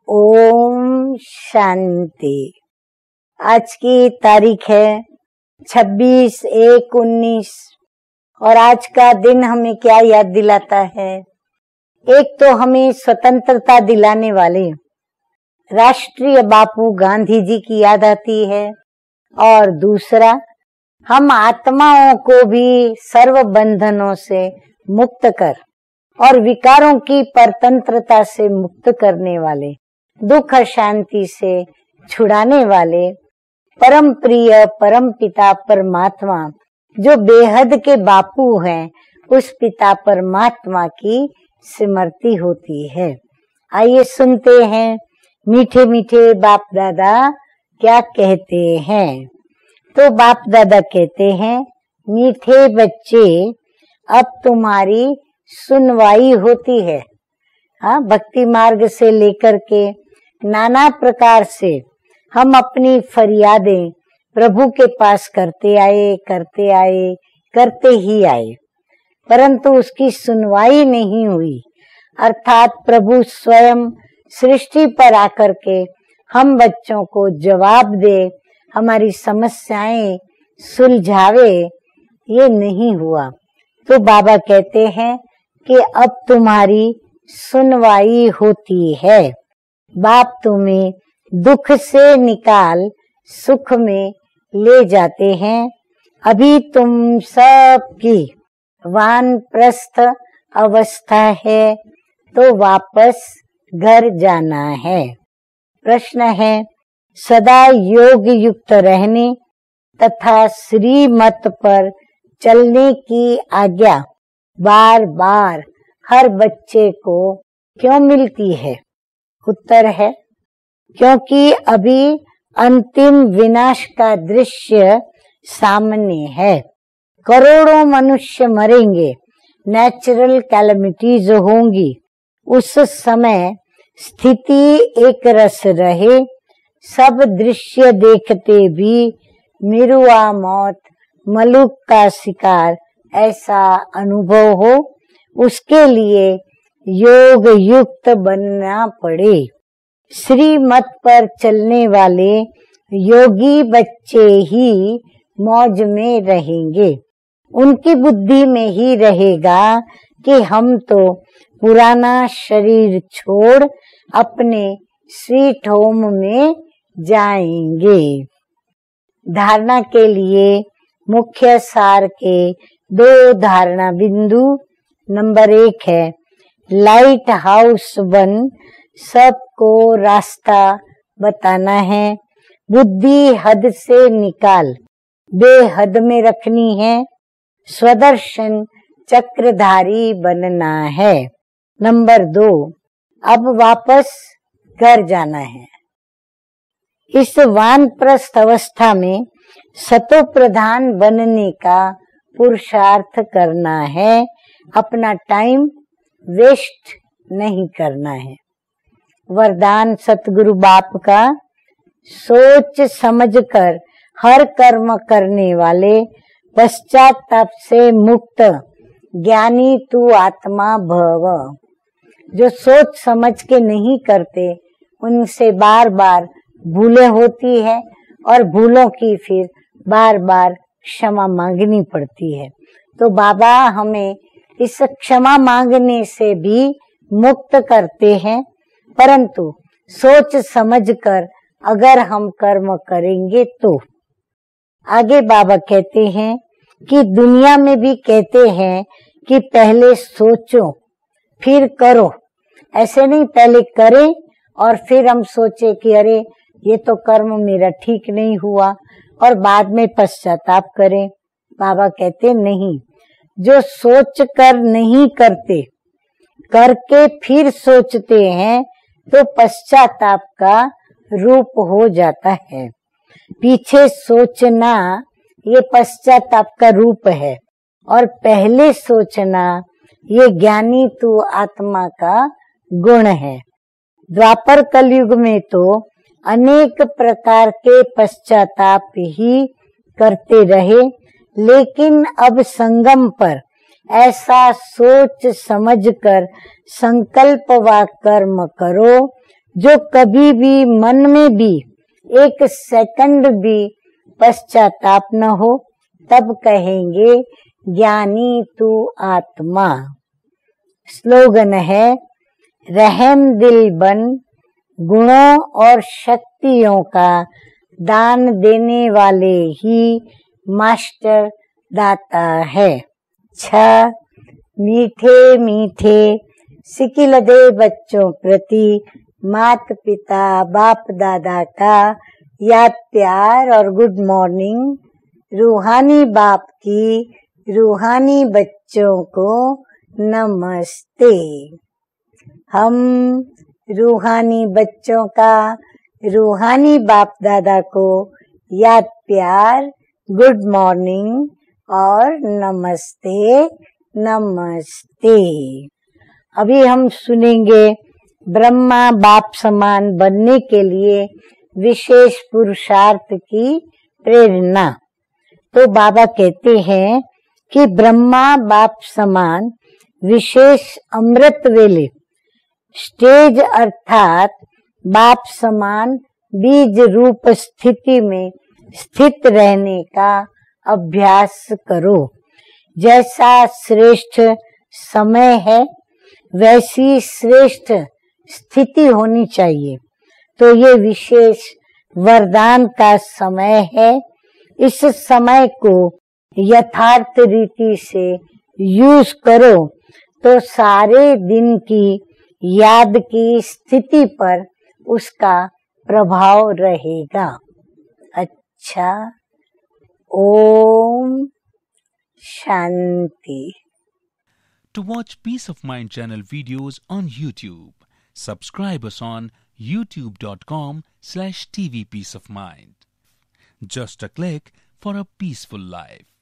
ओम शांति। आज की तारीख है 26/1/19 और आज का दिन हमें क्या याद दिलाता है। एक तो हमें स्वतंत्रता दिलाने वाले राष्ट्रीय बापू गांधी जी की याद आती है और दूसरा हम आत्माओं को भी सर्व बंधनों से मुक्त कर और विकारों की परतंत्रता से मुक्त करने वाले, दुख शांति से छुड़ाने वाले परम प्रिय परम पिता परमात्मा जो बेहद के बापू हैं, उस पिता परमात्मा की स्मृति होती है। आइए सुनते हैं मीठे मीठे बाप दादा क्या कहते हैं। तो बाप दादा कहते हैं, मीठे बच्चे अब तुम्हारी सुनवाई होती है। हाँ, भक्ति मार्ग से लेकर के नाना प्रकार से हम अपनी फरियादें प्रभु के पास करते ही आए, परंतु उसकी सुनवाई नहीं हुई। अर्थात प्रभु स्वयं सृष्टि पर आकर के हम बच्चों को जवाब दे, हमारी समस्याएं सुलझावे, ये नहीं हुआ। तो बाबा कहते हैं कि अब तुम्हारी सुनवाई होती है। बाप तुम्हें दुख से निकाल सुख में ले जाते हैं। अभी तुम सबकी वानप्रस्थ अवस्था है तो वापस घर जाना है। प्रश्न है, सदा योग युक्त रहने तथा श्रीमत पर चलने की आज्ञा बार बार हर बच्चे को क्यों मिलती है? उत्तर है, क्योंकि अभी अंतिम विनाश का दृश्य सामने है। करोड़ों मनुष्य मरेंगे, नेचुरल कैलेमिटीज होंगी। उस समय स्थिति एक रस रहे, सब दृश्य देखते भी मिरुआ मौत, मलुक का शिकार ऐसा अनुभव हो, उसके लिए योग युक्त बनना पड़े। श्रीमत पर चलने वाले योगी बच्चे ही मौज में रहेंगे। उनकी बुद्धि में ही रहेगा कि हम तो पुराना शरीर छोड़ अपने स्वीट होम में जाएंगे। धारणा के लिए मुख्य सार के 2 धारणा बिंदु। नंबर 1 है, लाइट हाउस बन सबको रास्ता बताना है। बुद्धि हद से निकाल बेहद में रखनी है। स्वदर्शन चक्रधारी बनना है। नंबर 2, अब वापस घर जाना है। इस वानप्रस्थ अवस्था में सतो प्रधान बनने का पुरुषार्थ करना है। अपना टाइम वेस्ट नहीं करना है। वरदान सतगुरु बाप का, सोच समझकर हर कर्म करने वाले पश्चाताप से मुक्त ज्ञानी तू आत्मा भव। जो सोच समझ के नहीं करते, उनसे बार बार भूलें होती है और भूलों की फिर बार बार क्षमा मांगनी पड़ती है। तो बाबा हमें इस क्षमा मांगने से भी मुक्त करते हैं, परंतु सोच समझकर अगर हम कर्म करेंगे तो। आगे बाबा कहते हैं कि दुनिया में भी कहते हैं कि पहले सोचो फिर करो। ऐसे नहीं, पहले करें और फिर हम सोचे कि अरे ये तो कर्म मेरा ठीक नहीं हुआ और बाद में पश्चाताप करें। बाबा कहते नहीं, जो सोच कर नहीं करते, करके फिर सोचते हैं तो पश्चाताप का रूप हो जाता है। पीछे सोचना ये पश्चाताप का रूप है और पहले सोचना ये ज्ञानी तू आत्मा का गुण है। द्वापर कलयुग में तो अनेक प्रकार के पश्चाताप ही करते रहे, लेकिन अब संगम पर ऐसा सोच समझकर संकल्प व कर्म करो जो कभी भी मन में भी एक सेकंड भी पश्चाताप न हो, तब कहेंगे ज्ञानी तू आत्मा। स्लोगन है, रहम दिल बन, गुणों और शक्तियों का दान देने वाले ही मास्टर दाता है। 6 मीठे मीठे सिकिलदे बच्चों प्रति माता पिता बाप दादा का याद प्यार और गुड मॉर्निंग। रूहानी बाप की रूहानी बच्चों को नमस्ते। हम रूहानी बच्चों का रूहानी बाप दादा को याद प्यार, गुड मॉर्निंग और नमस्ते नमस्ते। अभी हम सुनेंगे ब्रह्मा बाप समान बनने के लिए विशेष पुरुषार्थ की प्रेरणा। तो बाबा कहते हैं कि ब्रह्मा बाप समान विशेष अमृत वेले स्टेज अर्थात बाप समान बीज रूप स्थिति में स्थित रहने का अभ्यास करो। जैसा श्रेष्ठ समय है वैसी श्रेष्ठ स्थिति होनी चाहिए। तो ये विशेष वरदान का समय है। इस समय को यथार्थ रीति से यूज करो तो सारे दिन की याद की स्थिति पर उसका प्रभाव रहेगा। अच्छा, Om Shanti. To watch Peace of Mind channel videos on YouTube, subscribe us on youtube.com/tvpeaceofmind. Just a click for a peaceful life.